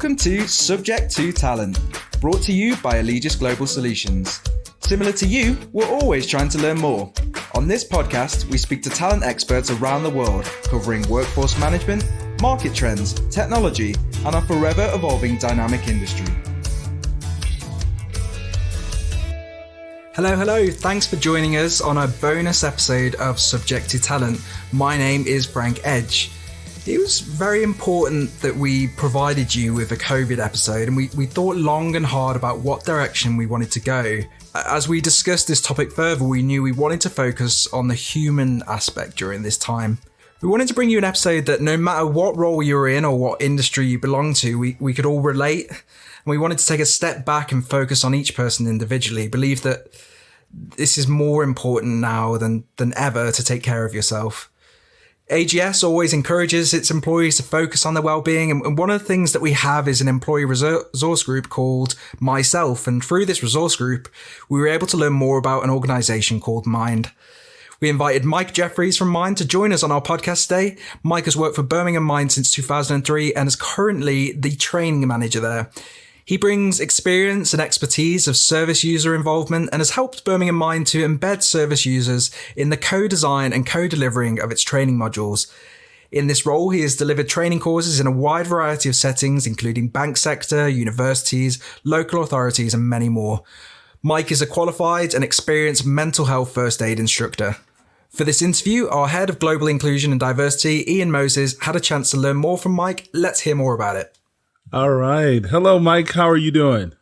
Welcome to Subject to Talent, brought to you by Allegis Global Solutions. Similar to you, we're always trying to learn more. On this podcast, we speak to talent experts around the world, covering workforce management, market trends, technology, and our forever evolving dynamic industry. Hello. Thanks for joining us on a bonus episode of Subject to Talent. My name is Frank Edge. It was very important that we provided you with a COVID episode, and we thought long and hard about what direction we wanted to go. As we discussed this topic further, we knew we wanted to focus on the human aspect during this time. We wanted to bring you an episode that no matter what role you're in or what industry you belong to, we could all relate. And we wanted to take a step back and focus on each person individually, believe that this is more important now than ever to take care of yourself. AGS always encourages its employees to focus on their well-being, and one of the things that we have is an employee resource group called Myself, and through this resource group, we were able to learn more about an organisation called Mind. We invited Mike Jeffries from Mind to join us on our podcast today. Mike has worked for Birmingham Mind since 2003 and is currently the training manager there. He brings experience and expertise of service user involvement and has helped Birmingham Mind to embed service users in the co-design and co-delivering of its training modules. In this role, he has delivered training courses in a wide variety of settings, including bank sector, universities, local authorities, and many more. Mike is a qualified and experienced mental health first aid instructor. For this interview, our head of global inclusion and diversity, Ian Moses, had a chance to learn more from Mike. Let's hear more about it. All right. Hello, Mike. How are you doing?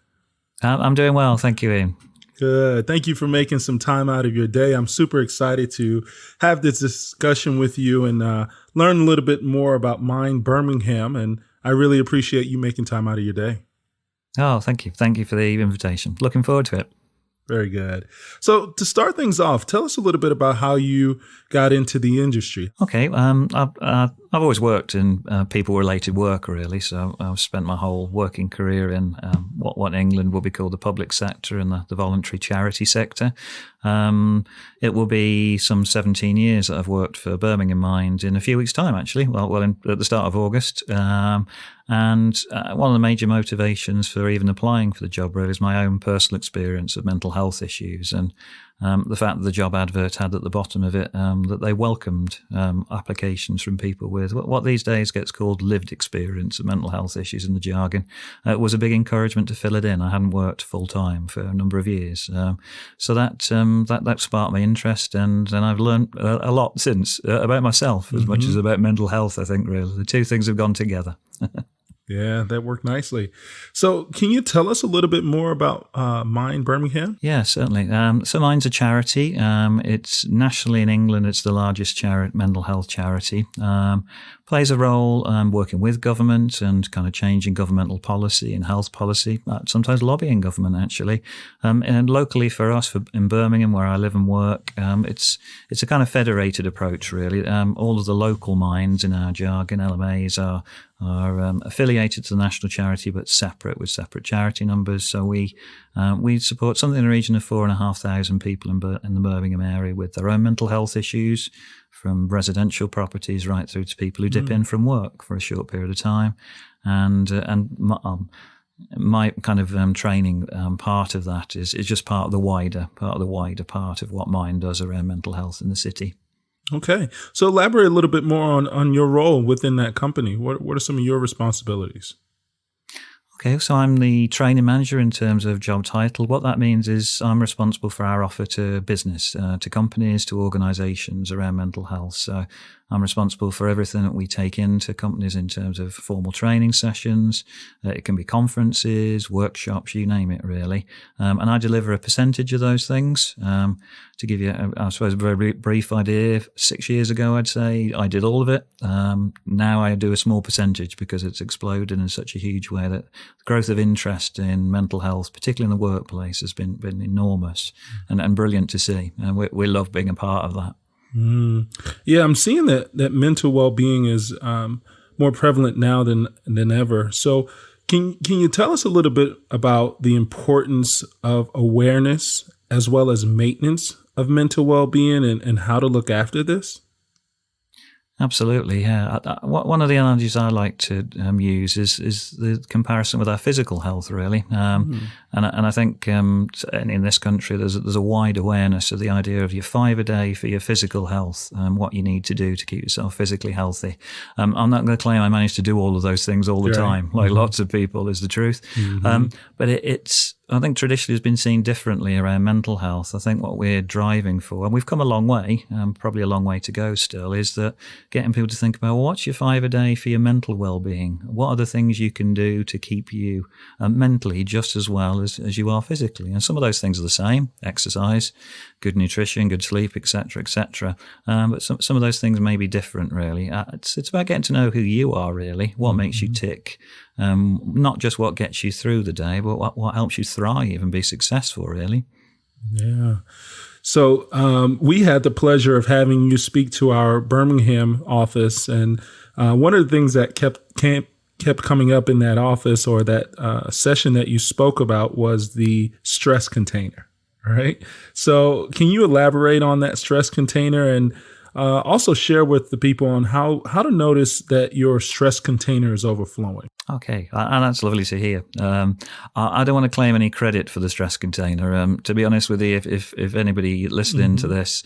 I'm doing well. Thank you, Ian. Good. Thank you for making some time out of your day. I'm super excited to have this discussion with you and learn a little bit more about Mind Birmingham. And I really appreciate you making time out of your day. Oh, thank you. Thank you for the invitation. Looking forward to it. Very good. So to start things off, tell us a little bit about how you got into the industry. Okay. I've always worked in people-related work, really. So I've spent my whole working career in what in England will be called the public sector and the voluntary charity sector. It will be some 17 years that I've worked for Birmingham Mind in a few weeks' time, actually. At the start of August. And one of the major motivations for even applying for the job really is my own personal experience of mental health issues and the fact that the job advert had at the bottom of it that they welcomed applications from people with what these days gets called lived experience of mental health issues in the jargon. It was a big encouragement to fill it in. I hadn't worked full time for a number of years, so that sparked my interest, and I've learned a lot since about myself as much as about mental health. I think really the two things have gone together. Yeah, that worked nicely. So can you tell us a little bit more about Mind Birmingham? Yeah, certainly. So Mind's a charity. It's nationally in England, it's the largest mental health charity. Plays a role working with government and kind of changing governmental policy and health policy, sometimes lobbying government, actually. And locally for us, in Birmingham, where I live and work, it's a kind of federated approach, really. All of the local minds in our jargon, LMAs, are affiliated to the national charity, but separate with separate charity numbers. So we support something in the region of 4,500 people in the Birmingham area with their own mental health issues, from residential properties right through to people who dip in from work for a short period of time, and my kind of training part of that is just part of the wider part of what Mind does around mental health in the city. Okay. So elaborate a little bit more on your role within that company. What are some of your responsibilities? Okay, so I'm the training manager in terms of job title. What that means is I'm responsible for our offer to business, to companies, to organisations around mental health. So I'm responsible for everything that we take into companies in terms of formal training sessions. It can be conferences, workshops, you name it, really. And I deliver a percentage of those things. To give you, I suppose, a very brief idea, 6 years ago, I'd say I did all of it. Now I do a small percentage because it's exploded in such a huge way that the growth of interest in mental health, particularly in the workplace, has been enormous and brilliant to see. And we love being a part of that. Yeah, I'm seeing that mental well-being is more prevalent now than ever. So can you tell us a little bit about the importance of awareness as well as maintenance of mental well-being and how to look after this? Absolutely, yeah. One of the analogies I like to use is the comparison with our physical health, really. And I think in this country there's a wide awareness of the idea of your 5 a day for your physical health, what you need to do to keep yourself physically healthy. I'm not going to claim I managed to do all of those things all the time, like lots of people, is the truth. But it's I think traditionally has been seen differently around mental health. I think what we're driving for, and we've come a long way, probably a long way to go still, is that getting people to think about, well, what's your 5 a day for your mental well-being? What are the things you can do to keep you mentally just as well as you are physically? And some of those things are the same: exercise, good nutrition, good sleep, etc., etc. But some of those things may be different, really. It's about getting to know who you are, really, what makes you tick. Not just what gets you through the day, but what helps you thrive and be successful, really. Yeah. So we had the pleasure of having you speak to our Birmingham office, and one of the things that kept coming up in that office, or that session that you spoke about, was the stress container. Right. So can you elaborate on that stress container, and also share with the people on how to notice that your stress container is overflowing? Okay, and that's lovely to hear. I don't want to claim any credit for the stress container. To be honest with you, if anybody listening to this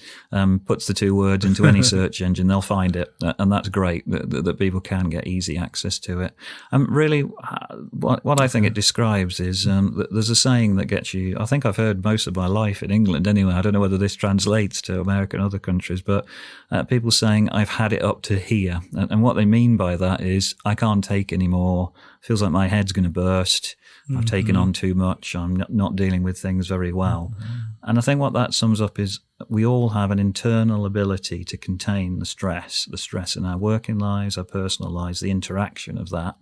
puts the 2 words into any search engine, they'll find it, and that's great that people can get easy access to it. Really, what I think it describes is that there's a saying that gets you. I think I've heard most of my life in England anyway. I don't know whether this translates to America and other countries, but people saying, "I've had it up to here," and what they mean by that is, I can't take any more. Feels like my head's going to burst. I've taken on too much. I'm not dealing with things very well. And I think what that sums up is we all have an internal ability to contain the stress in our working lives, our personal lives, the interaction of that.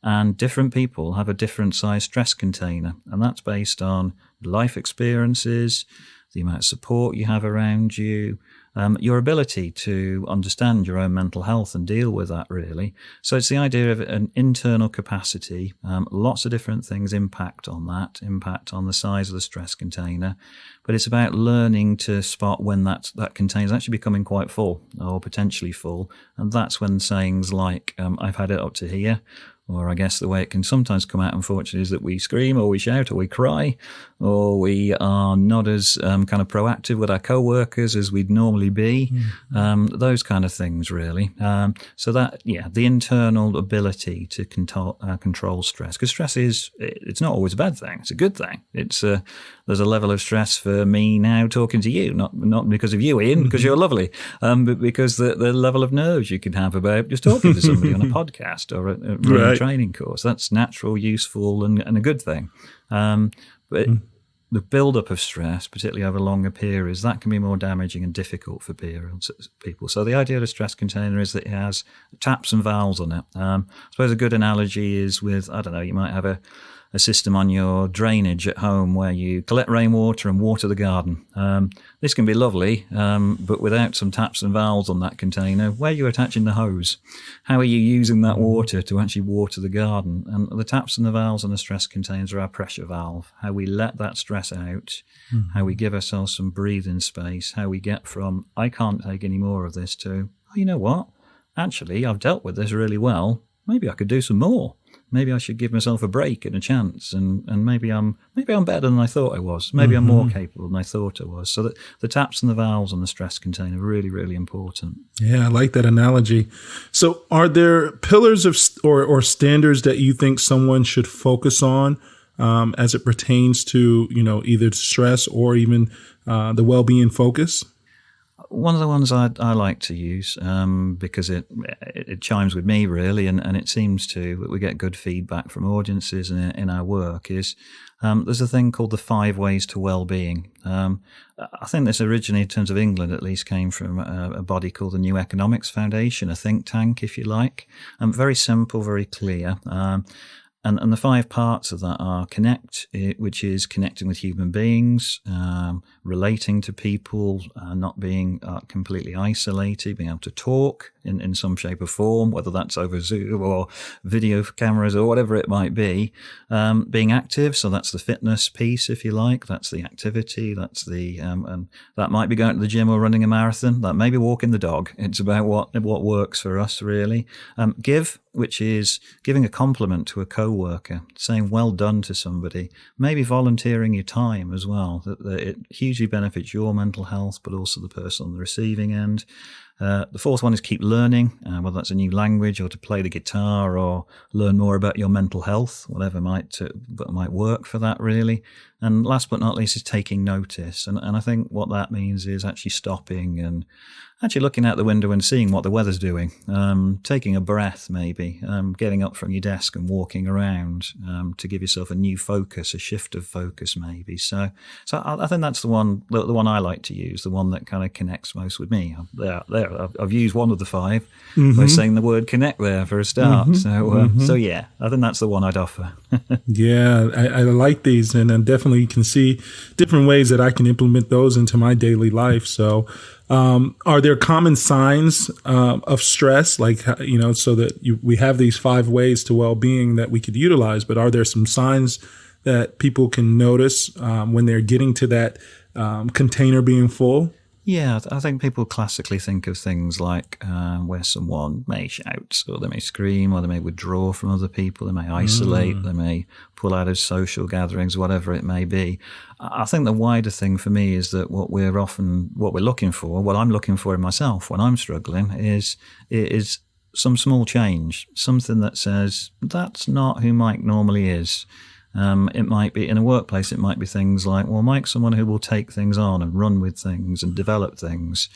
And different people have a different size stress container. And that's based on life experiences, the amount of support you have around you, your ability to understand your own mental health and deal with that, really. So it's the idea of an internal capacity. Lots of different things impact on the size of the stress container. But it's about learning to spot when that container is actually becoming quite full or potentially full. And that's when sayings like, I've had it up to here, or I guess the way it can sometimes come out, unfortunately, is that we scream or we shout or we cry, or we are not as kind of proactive with our co-workers as we'd normally be. Those kind of things, really. So that, the internal ability to control stress. Because stress it's not always a bad thing. It's a good thing. There's a level of stress for me now talking to you, not because of you, Ian, because you're lovely, but because the level of nerves you can have about just talking to somebody on a podcast or a training course. That's natural, useful, and a good thing. But the build-up of stress, particularly over longer periods, that can be more damaging and difficult for people. So the idea of a stress container is that it has taps and valves on it. I suppose a good analogy is with, I don't know, you might have a system on your drainage at home where you collect rainwater and water the garden. This can be lovely, but without some taps and valves on that container, where are you attaching the hose? How are you using that water to actually water the garden? And the taps and the valves on the stress containers are our pressure valve, how we let that stress out, how we give ourselves some breathing space, how we get from, I can't take any more of this, to, oh, you know what? Actually, I've dealt with this really well. Maybe I could do some more. Maybe I should give myself a break and a chance, and maybe I'm better than I thought I was. Maybe I'm more capable than I thought I was. So that the taps and the valves on the stress container are really, really important. Yeah, I like that analogy. So are there pillars of or standards that you think someone should focus on as it pertains to, either stress or even the well-being focus? One of the ones I like to use because it chimes with me, really, and it seems to, we get good feedback from audiences in our work, is there's a thing called the 5 ways to well-being. I think this originally, in terms of England at least, came from a body called the New Economics Foundation, a think tank, if you like. Very simple, very clear. And the 5 parts of that are connect, which is connecting with human beings, relating to people, not being completely isolated, being able to talk in some shape or form, whether that's over Zoom or video cameras or whatever it might be. Being active, so that's the fitness piece, if you like. That's the activity. That's the and that might be going to the gym or running a marathon. That may be walking the dog. It's about what works for us, really. Give, which is giving a compliment to a co-worker, saying well done to somebody, maybe volunteering your time as well. That it hugely benefits your mental health, but also the person on the receiving end. The 4th one is keep learning, whether that's a new language or to play the guitar or learn more about your mental health, whatever might work for that, really. And last but not least is taking notice. And I think what that means is actually stopping and actually looking out the window and seeing what the weather's doing, taking a breath maybe, getting up from your desk and walking around to give yourself a new focus, a shift of focus maybe. So I think that's the one I like to use, the one that kind of connects most with me. I've used one of the 5 by saying the word connect there for a start. So yeah, I think that's the one I'd offer. Yeah, I like these, and I definitely can see different ways that I can implement those into my daily life. So are there common signs of stress, like, so that we have these 5 ways to well-being that we could utilize, but are there some signs that people can notice when they're getting to that container being full? Yeah, I think people classically think of things like where someone may shout, or they may scream, or they may withdraw from other people, they may isolate, they may pull out of social gatherings, whatever it may be. I think the wider thing for me is that what we're looking for, what I'm looking for in myself when I'm struggling is some small change, something that says, that's not who Mike normally is. It might be in a workplace, it might be things like, well, Mike's someone who will take things on and run with things and develop things.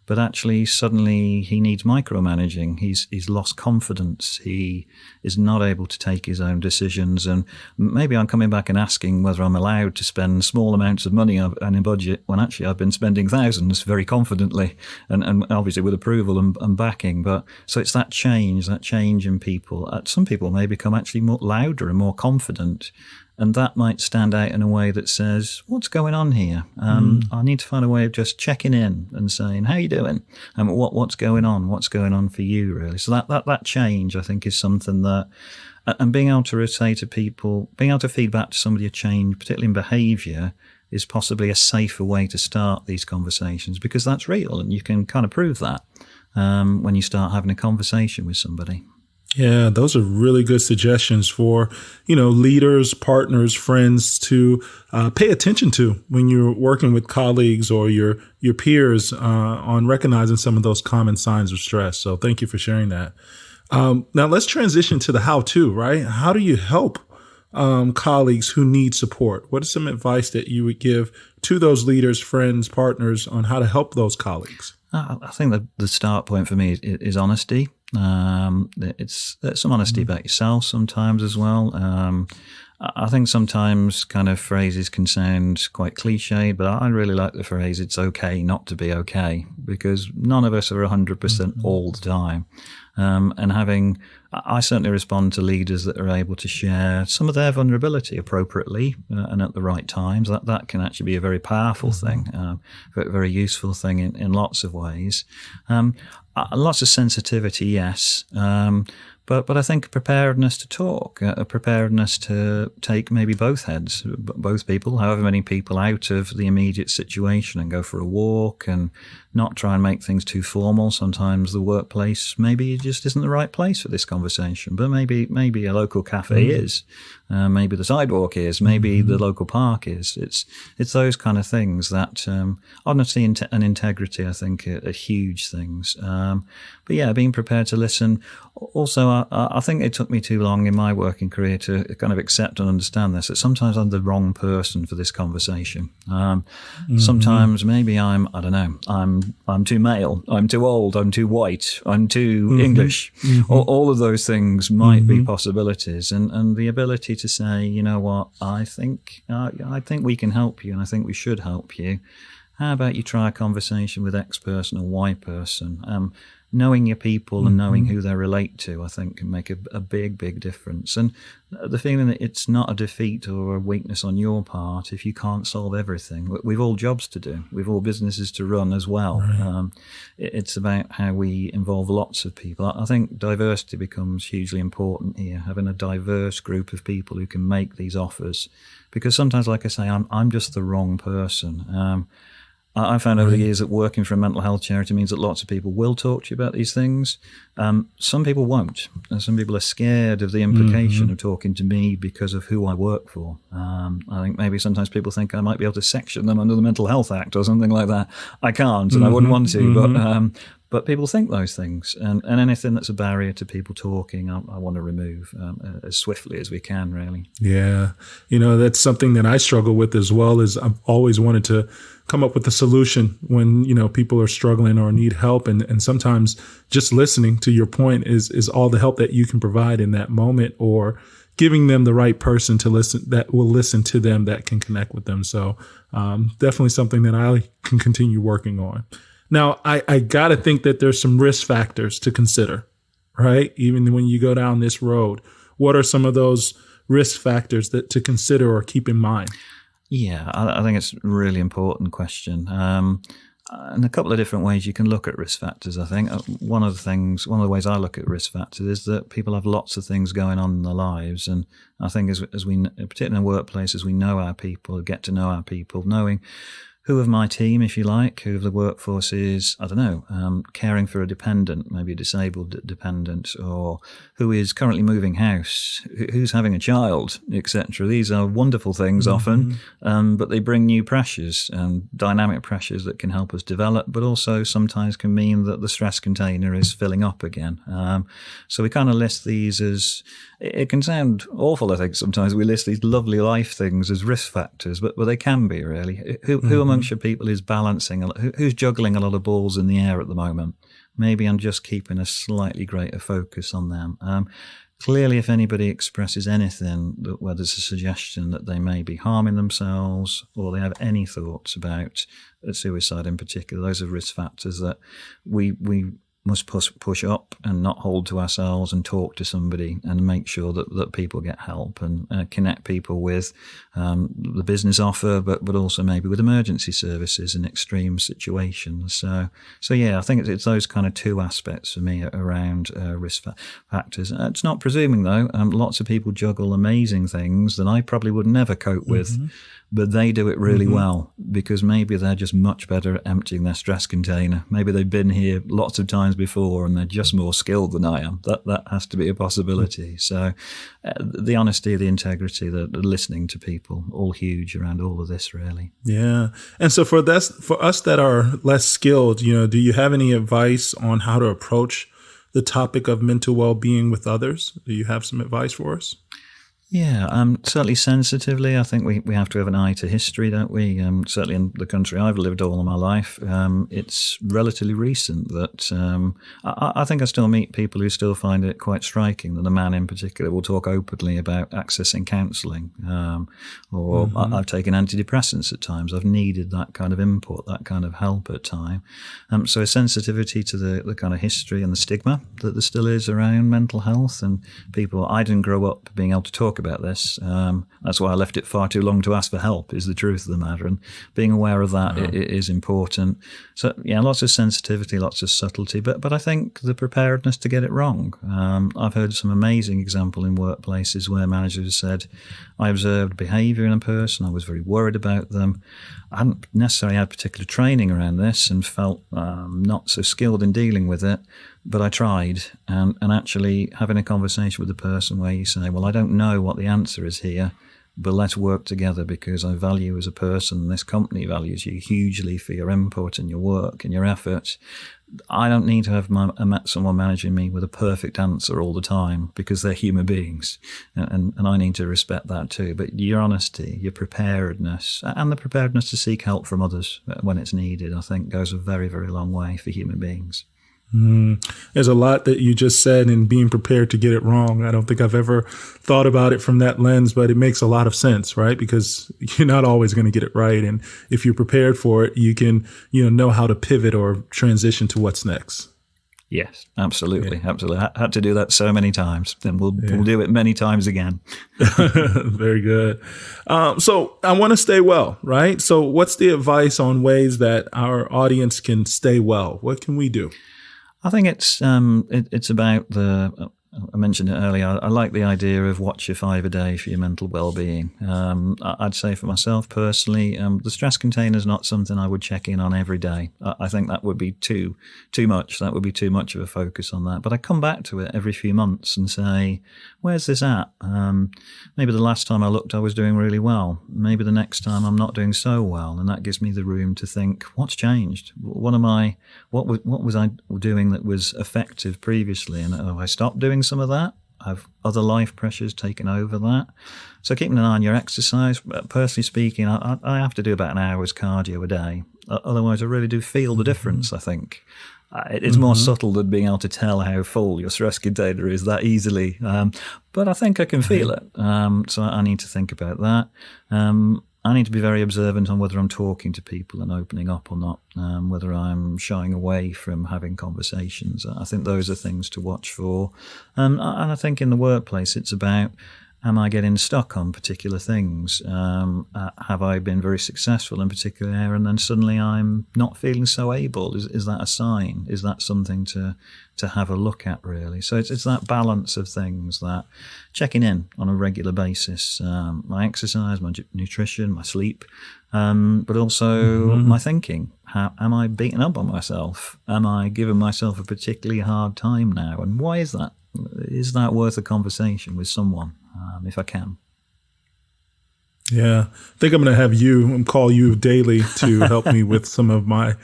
But actually, suddenly he needs micromanaging. He's lost confidence. He is not able to take his own decisions. And maybe I'm coming back and asking whether I'm allowed to spend small amounts of money on a budget when actually I've been spending thousands very confidently and obviously with approval and backing. But so it's that change in people. Some people may become actually more louder and more confident. And that might stand out in a way that says, what's going on here? I need to find a way of just checking in and saying, how you doing? And what's going on? What's going on for you, really? So that change, I think, is something that, and being able to say to people, being able to feed back to somebody a change, particularly in behaviour, is possibly a safer way to start these conversations, because that's real and you can kind of prove that when you start having a conversation with somebody. Yeah, those are really good suggestions for, leaders, partners, friends to pay attention to when you're working with colleagues or your peers on recognizing some of those common signs of stress. So thank you for sharing that. Now let's transition to the how-to, right? How do you help colleagues who need support? What is some advice that you would give to those leaders, friends, partners on how to help those colleagues? I think that the start point for me is honesty. It's some honesty about yourself sometimes as well. I think sometimes kind of phrases can sound quite cliched, but I really like the phrase, it's okay not to be okay, because none of us are 100% all the time. I certainly respond to leaders that are able to share some of their vulnerability appropriately and at the right times. That can actually be a very powerful thing, very useful thing in lots of ways. Lots of sensitivity, yes. But I think a preparedness to talk, a preparedness to take maybe both people, however many people, out of the immediate situation and go for a walk and not try and make things too formal. Sometimes the workplace maybe just isn't the right place for this conversation, but maybe a local cafe is, maybe the sidewalk is, maybe the local park is. It's those kind of things that honesty and integrity, I think, are huge things. But yeah, being prepared to listen. Also, I think it took me too long in my working career to kind of accept and understand this, that sometimes I'm the wrong person for this conversation. Sometimes maybe I'm too male, I'm too old, I'm too white, I'm too English. All of those things might be possibilities. And the ability to say, you know what, I think we can help you and I think we should help you. How about you try a conversation with X person or Y person? knowing your people and knowing who they relate to, I think, can make a big, big difference. And the feeling that it's not a defeat or a weakness on your part if you can't solve everything. We've all jobs to do. We've all businesses to run as well. Right. It's about how we involve lots of people. I think diversity becomes hugely important here, having a diverse group of people who can make these offers. Because sometimes, like I say, I'm just the wrong person. I found over the years that working for a mental health charity means that lots of people will talk to you about these things. Some people won't. And some people are scared of the implication of talking to me because of who I work for. I think maybe sometimes people think I might be able to section them under the Mental Health Act or something like that. I can't, and I wouldn't want to, but people think those things, and anything that's a barrier to people talking, I want to remove as swiftly as we can, really. Yeah. That's something that I struggle with as well, is I've always wanted to come up with a solution when, people are struggling or need help. And sometimes just listening, to your point, is all the help that you can provide in that moment, or giving them the right person to listen, that will listen to them, that can connect with them. So definitely something that I can continue working on. Now, I got to think that there's some risk factors to consider, right? Even when you go down this road, what are some of those risk factors that to consider or keep in mind? Yeah, I think it's a really important question. And a couple of different ways you can look at risk factors, I think. One of the ways I look at risk factors is that people have lots of things going on in their lives. And I think as we, particularly in workplaces, we know our people, get to know our people, knowing who of my team, if you like, who of the workforce is, I don't know, caring for a dependent, maybe a disabled dependent, or who is currently moving house, who's having a child, etc. These are wonderful things often, but they bring new pressures and dynamic pressures that can help us develop, but also sometimes can mean that the stress container is filling up again. So we kind of list these as, it can sound awful, I think, sometimes we list these lovely life things as risk factors, but they can be, really. Who amongst your people is balancing, who's juggling a lot of balls in the air at the moment? Maybe I'm just keeping a slightly greater focus on them. Clearly, if anybody expresses anything, where there's a suggestion that they may be harming themselves, or they have any thoughts about suicide in particular, those are risk factors that we must push up and not hold to ourselves, and talk to somebody and make sure that people get help, and connect people with the business offer, but also maybe with emergency services in extreme situations. So yeah, I think it's those kind of two aspects for me around risk factors. It's not presuming, though. Lots of people juggle amazing things that I probably would never cope with. But they do it really well, because maybe they're just much better at emptying their stress container. Maybe they've been here lots of times before and they're just more skilled than I am. That has to be a possibility. So the honesty, the integrity, the listening to people, all huge around all of this, really. Yeah. And so for us that are less skilled, do you have any advice on how to approach the topic of mental well-being with others? Do you have some advice for us? Yeah, certainly sensitively. I think we have to have an eye to history, don't we? Certainly in the country I've lived all of my life, it's relatively recent that I think I still meet people who still find it quite striking that a man in particular will talk openly about accessing counselling, or I've taken antidepressants at times. I've needed that kind of input, that kind of help at time. So a sensitivity to the kind of history and the stigma that there still is around mental health, and people. I didn't grow up being able to talk about this. That's why I left it far too long to ask for help, is the truth of the matter. And being aware of that it is important. So yeah, lots of sensitivity, lots of subtlety, but I think the preparedness to get it wrong. I've heard some amazing example in workplaces where managers said, I observed behaviour in a person, I was very worried about them. I hadn't necessarily had particular training around this and felt not so skilled in dealing with it, but I tried. And actually having a conversation with the person where you say, well, I don't know what the answer is here, but let's work together because I value you as a person. This company values you hugely for your input and your work and your efforts. I don't need to have someone managing me with a perfect answer all the time because they're human beings. And I need to respect that too. But your honesty, your preparedness, and the preparedness to seek help from others when it's needed, I think goes a very, very long way for human beings. There's a lot that you just said in being prepared to get it wrong. I don't think I've ever thought about it from that lens, but it makes a lot of sense, right? Because you're not always going to get it right. And if you're prepared for it, you can, know how to pivot or transition to what's next. Yes, absolutely. I had to do that so many times, and we'll do it many times again. Very good. So I want to stay well, right? So what's the advice on ways that our audience can stay well? What can we do? I think it's about the. I mentioned it earlier. I like the idea of watch your 5 a day for your mental well-being. I'd say for myself personally, the stress container is not something I would check in on every day. I think that would be too much. That would be too much of a focus on that. But I come back to it every few months and say, where's this at? Maybe the last time I looked, I was doing really well. Maybe the next time I'm not doing so well, and that gives me the room to think, what's changed? What was I doing that was effective previously, and have I stopped doing some of that? Have other life pressures taken over that? So keeping an eye on your exercise. Personally speaking, I have to do about an hour's cardio a day. Otherwise, I really do feel the difference, I think. It's more subtle than being able to tell how full your stress container is that easily. But I think I can feel it. So I need to think about that. I need to be very observant on whether I'm talking to people and opening up or not, whether I'm shying away from having conversations. I think those are things to watch for. And I think in the workplace, it's about, am I getting stuck on particular things? Have I been very successful in a particular area and then suddenly I'm not feeling so able? Is that a sign? Is that something to have a look at, really? So it's that balance of things, that checking in on a regular basis, my exercise, my nutrition, my sleep, but also my thinking. Am I beating up on myself? Am I giving myself a particularly hard time now? And why is that? Is that worth a conversation with someone, if I can? Yeah, I think I'm going to have you call you daily to help me with some of my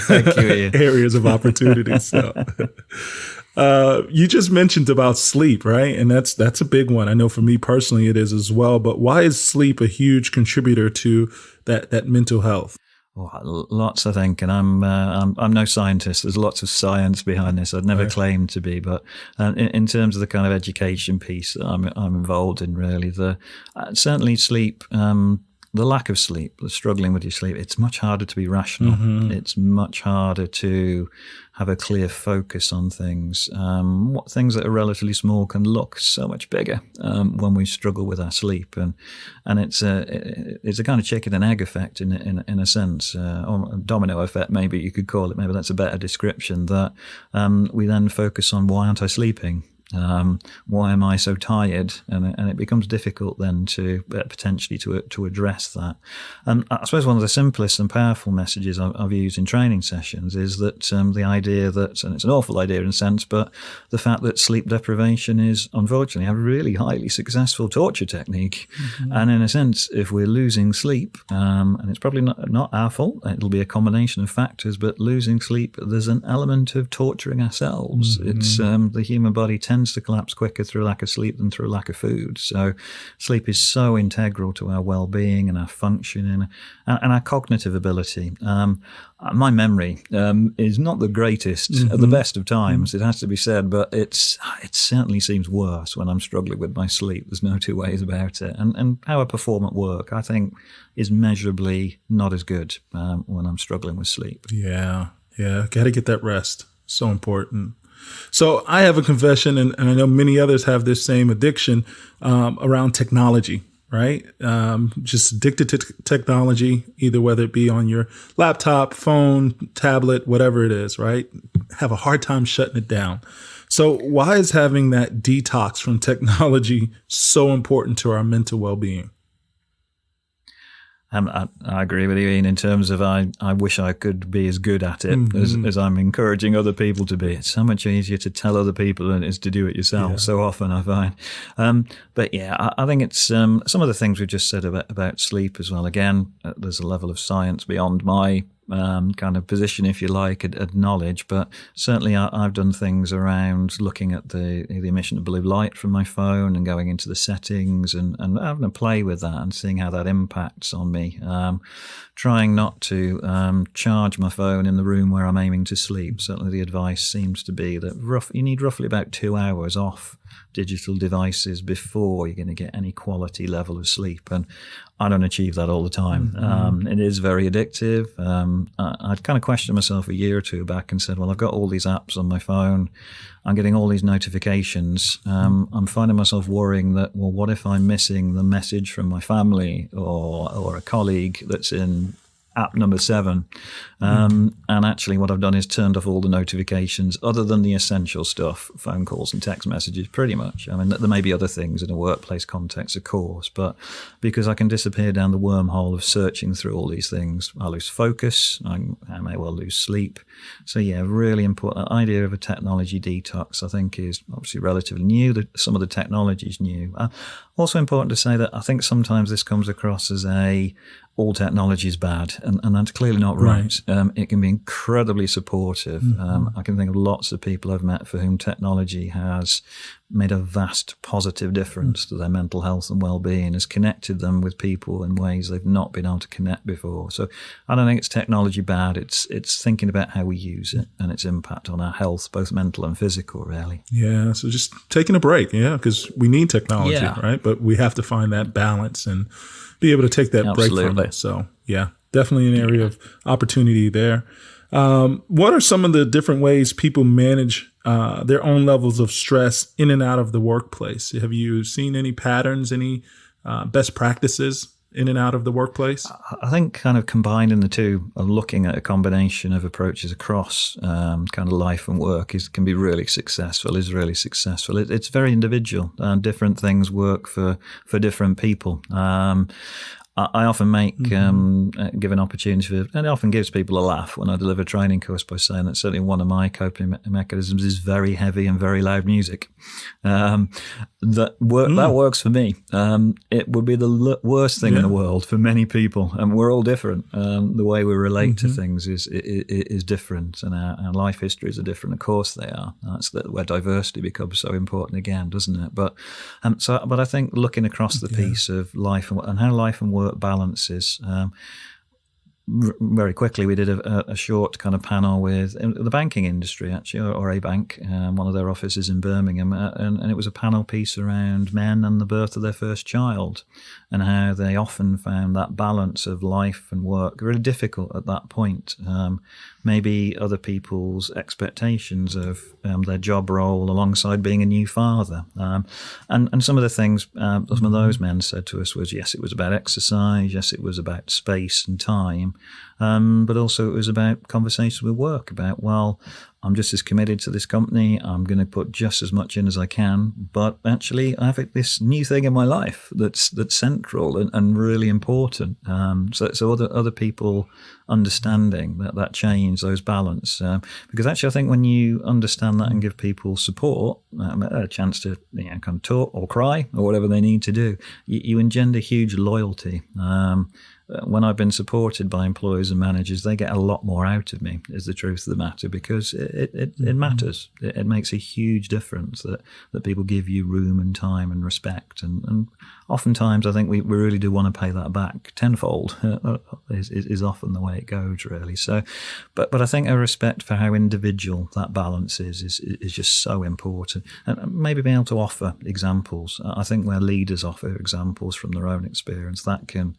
areas of opportunity. So, you just mentioned about sleep, right? And that's a big one. I know for me personally it is as well. But why is sleep a huge contributor to that mental health? Oh, lots, I think, and I'm no scientist. There's lots of science behind this. I'd never claimed to be, but in terms of the kind of education piece that I'm involved in, really, certainly sleep. The lack of sleep, the struggling with your sleep, it's much harder to be rational. It's much harder to have a clear focus on things. Things that are relatively small can look so much bigger when we struggle with our sleep, and it's a kind of chicken and egg effect in a sense, or a domino effect, maybe you could call it. Maybe that's a better description. That we then focus on, why aren't I sleeping? Why am I so tired? And it becomes difficult then to potentially to address that. I suppose one of the simplest and powerful messages I've used in training sessions is that the idea that, and it's an awful idea in a sense, but the fact that sleep deprivation is unfortunately a really highly successful torture technique. And in a sense, if we're losing sleep, and it's probably not our fault, it'll be a combination of factors, but losing sleep, there's an element of torturing ourselves. It's the human body tends to collapse quicker through lack of sleep than through lack of food. So sleep is so integral to our well-being and our functioning and our cognitive ability. My memory is not the greatest at the best of times, it has to be said, but it certainly seems worse when I'm struggling with my sleep. There's no two ways about it. And how I perform at work, I think, is measurably not as good when I'm struggling with sleep. Yeah. Got to get that rest. So important. So I have a confession, and I know many others have this same addiction around technology, right? Just addicted to technology, either whether it be on your laptop, phone, tablet, whatever it is, right? Have a hard time shutting it down. So why is having that detox from technology so important to our mental well-being? I agree with you, Ian, in terms of I wish I could be as good at it as I'm encouraging other people to be. It's so much easier to tell other people than it is to do it yourself, so often I find. But yeah, I think it's some of the things we just said about sleep as well. Again, there's a level of science beyond my kind of position, if you like, at knowledge, but certainly I've done things around looking at the emission of blue light from my phone and going into the settings and having a play with that and seeing how that impacts on me. Trying not to charge my phone in the room where I'm aiming to sleep. Certainly the advice seems to be that you need roughly about 2 hours off digital devices before you're going to get any quality level of sleep. And I don't achieve that all the time. It is very addictive. I'd kind of questioned myself a year or two back and said, well, I've got all these apps on my phone. I'm getting all these notifications. I'm finding myself worrying that, well, what if I'm missing the message from my family or a colleague that's in app number 7. And actually what I've done is turned off all the notifications other than the essential stuff, phone calls and text messages, pretty much. I mean, there may be other things in a workplace context, of course, but because I can disappear down the wormhole of searching through all these things, I lose focus. I may well lose sleep. So yeah, really important. The idea of a technology detox, I think, is obviously relatively new. Some of the technology is new. Also important to say that I think sometimes this comes across as all technology is bad, and that's clearly not right. It can be incredibly supportive. I can think of lots of people I've met for whom technology has made a vast positive difference to their mental health and well-being, has connected them with people in ways they've not been able to connect before. So I don't think it's technology bad. It's thinking about how we use it and its impact on our health, both mental and physical, really. Yeah, so just taking a break, because we need technology, right? But we have to find that balance and be able to take that break from it. So yeah, definitely an area of opportunity there. What are some of the different ways people manage their own levels of stress in and out of the workplace? Have you seen any patterns, any best practices in and out of the workplace? I think kind of combining the two, looking at a combination of approaches across kind of life and work can be really successful, is really successful. It's very individual, and different things work for different people. I often give an opportunity for, and it often gives people a laugh when I deliver a training course by saying that certainly one of my coping mechanisms is very heavy and very loud music. That works for me. It would be the worst thing in the world for many people, and we're all different. The way we relate to things is different, and our life histories are different. Of course they are. That's where diversity becomes so important again, doesn't it? But I think looking across the piece of life and how life and work balances. Very quickly, we did a short kind of panel with the banking industry, actually, or a bank, one of their offices in Birmingham, and it was a panel piece around men and the birth of their first child, and how they often found that balance of life and work really difficult at that point. Maybe other people's expectations of their job role alongside being a new father. And some of the things some of those men said to us was, yes, it was about exercise, yes, it was about space and time, but also it was about conversations with work, about, well, I'm just as committed to this company. I'm going to put just as much in as I can, but actually I have this new thing in my life that's central and really important. So other people understanding that change, those balance, because actually I think when you understand that and give people support, a chance to kind of talk or cry or whatever they need to do, you engender huge loyalty. When I've been supported by employers and managers, they get a lot more out of me, is the truth of the matter, because it matters. It makes a huge difference that people give you room and time and respect. And oftentimes I think we really do want to pay that back tenfold is often the way it goes, really. So, but I think a respect for how individual that balance is just so important. And maybe being able to offer examples. I think where leaders offer examples from their own experience, that can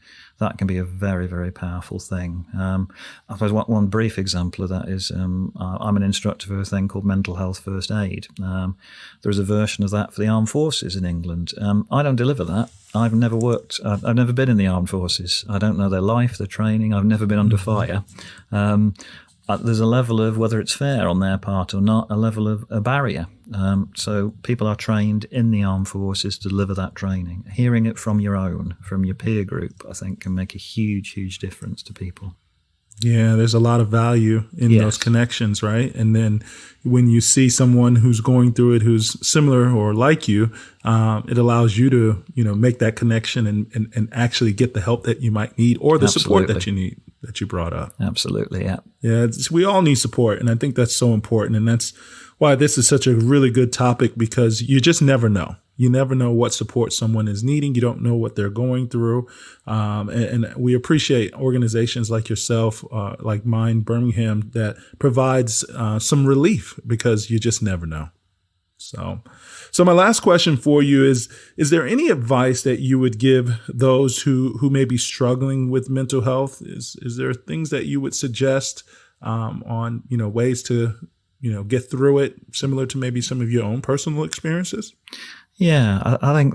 be a very, very powerful thing. I suppose one brief example of that is I'm an instructor for a thing called mental health first aid. There is a version of that for the armed forces in England. I don't deliver that. I've never been in the armed forces. I don't know their life, their training. I've never been under fire. There's a level of, whether it's fair on their part or not, a level of a barrier. So people are trained in the armed forces to deliver that training. Hearing it from your peer group, I think can make a huge, huge difference to people. Yeah, there's a lot of value in those connections, right? And then when you see someone who's going through it, who's similar or like you, it allows you to, make that connection and actually get the help that you might need or the support that you need, that you brought up. Absolutely, yeah. Yeah, we all need support, and I think that's so important. And that's why this is such a really good topic, because you just never know. You never know what support someone is needing. You don't know what they're going through. And we appreciate organizations like yourself, like mine, Birmingham, that provides some relief, because you just never know. So So my last question for you is there any advice that you would give those who may be struggling with mental health? Is there things that you would suggest on, ways to, get through it, similar to maybe some of your own personal experiences? Yeah, I think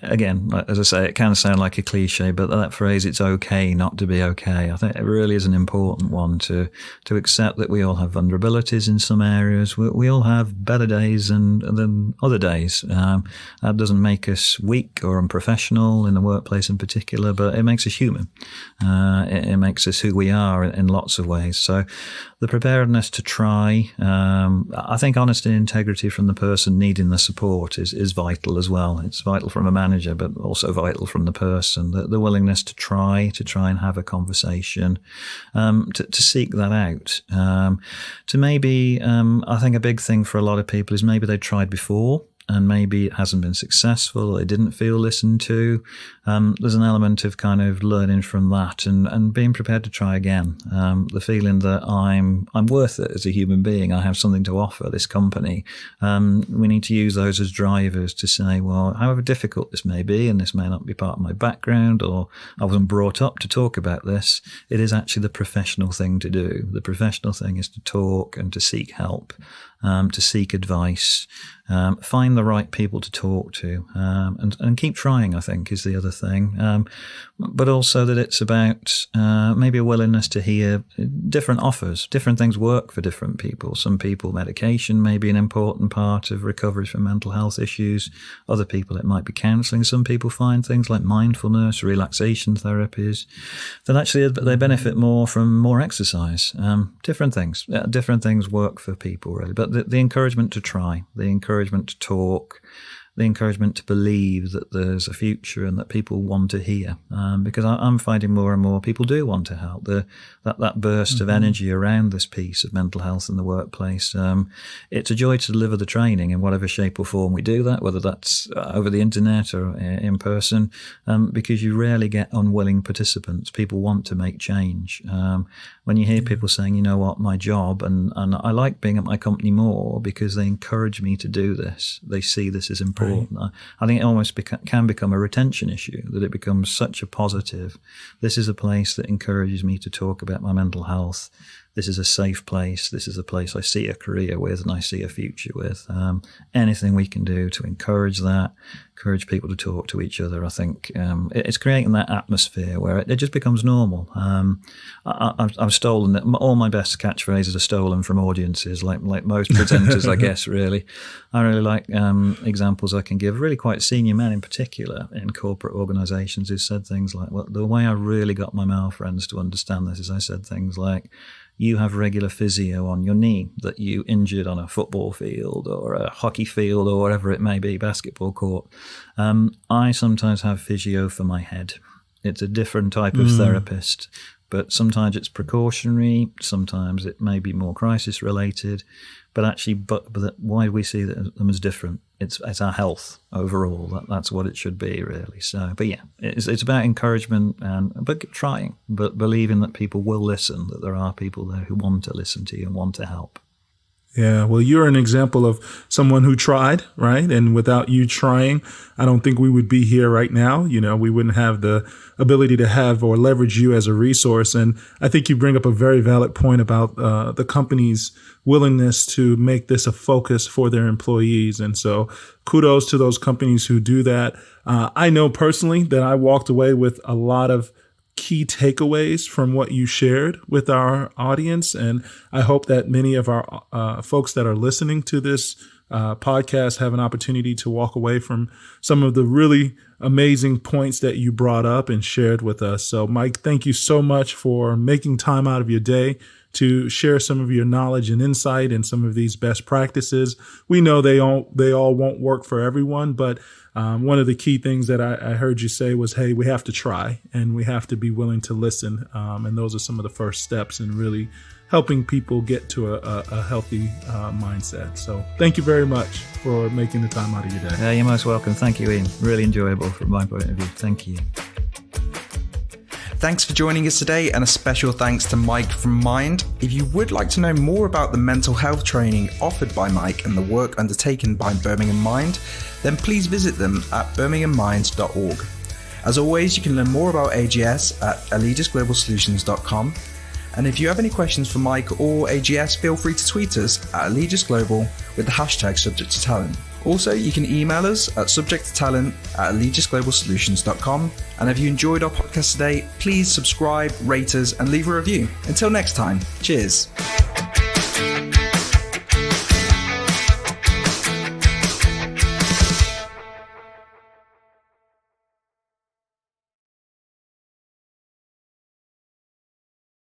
again, as I say, it can sound like a cliche, but that phrase, it's okay not to be okay, I think it really is an important one to accept that we all have vulnerabilities in some areas. We all have better days than other days. That doesn't make us weak or unprofessional in the workplace in particular, but it makes us human. It makes us who we are in lots of ways. So the preparedness to try, I think honesty and integrity from the person needing the support is vital as well. It's vital from a manager, but also vital from the person. The willingness to try and have a conversation, to seek that out. To maybe, I think a big thing for a lot of people is maybe they tried before, and maybe it hasn't been successful, or they didn't feel listened to. There's an element of kind of learning from that and being prepared to try again. The feeling that I'm worth it as a human being. I have something to offer this company. We need to use those as drivers to say, well, however difficult this may be, and this may not be part of my background, or I wasn't brought up to talk about this, it is actually the professional thing to do. The professional thing is to talk and to seek help, to seek advice, find the right people to talk to, and keep trying, I think, is the other thing. But also that it's about maybe a willingness to hear different offers. Different things work for different people. Some people, medication may be an important part of recovery from mental health issues. Other people, it might be counselling. Some people find things like mindfulness, relaxation therapies, that actually they benefit more from more exercise. Different things work for people, really. But the encouragement to try, the encouragement to talk, the encouragement to believe that there's a future and that people want to hear. Because I'm finding more and more people do want to help. That burst of energy around this piece of mental health in the workplace. It's a joy to deliver the training in whatever shape or form we do that, whether that's over the internet or in person, because you rarely get unwilling participants. People want to make change. When you hear people saying, you know what, my job, and I like being at my company more because they encourage me to do this. They see this as important. Right. I think it almost can become a retention issue, that it becomes such a positive. This is a place that encourages me to talk about my mental health. This is a safe place. This is a place I see a career with and I see a future with. Anything we can do to encourage that, encourage people to talk to each other, I think it's creating that atmosphere where it just becomes normal. I've stolen it. All my best catchphrases are stolen from audiences, like most presenters, I guess, really. I really like examples I can give, really quite senior men in particular in corporate organisations who said things like, well, the way I really got my male friends to understand this is I said things like, you have regular physio on your knee that you injured on a football field or a hockey field or whatever it may be, basketball court. I sometimes have physio for my head. It's a different type of therapist, but sometimes it's precautionary, sometimes it may be more crisis related, but actually, but why do we see them as different? It's our health overall. That's what it should be, really. So, but yeah, it's about encouragement but trying, but believing that people will listen, that there are people there who want to listen to you and want to help. Yeah, well, you're an example of someone who tried, right? And without you trying, I don't think we would be here right now. We wouldn't have the ability to have or leverage you as a resource. And I think you bring up a very valid point about the company's willingness to make this a focus for their employees. And so kudos to those companies who do that. I know personally that I walked away with a lot of key takeaways from what you shared with our audience. And I hope that many of our folks that are listening to this podcast have an opportunity to walk away from some of the really amazing points that you brought up and shared with us. So, Mike, thank you so much for making time out of your day to share some of your knowledge and insight and some of these best practices. We know they all won't work for everyone, but one of the key things that I heard you say was, hey, we have to try and we have to be willing to listen. And those are some of the first steps in really helping people get to a healthy mindset. So thank you very much for making the time out of your day. Yeah, you're most welcome. Thank you, Ian. Really enjoyable from my point of view. Thank you. Thanks for joining us today, and a special thanks to Mike from Mind. If you would like to know more about the mental health training offered by Mike and the work undertaken by Birmingham Mind, then please visit them at birminghamminds.org. As always, you can learn more about AGS at allegis-global-solutions.com. And if you have any questions for Mike or AGS, feel free to tweet us at Allegis Global with the hashtag Subject to Talent. Also, you can email us at subjecttotalent@allegis-global-solutions.com. And if you enjoyed our podcast today, please subscribe, rate us, and leave a review. Until next time, cheers.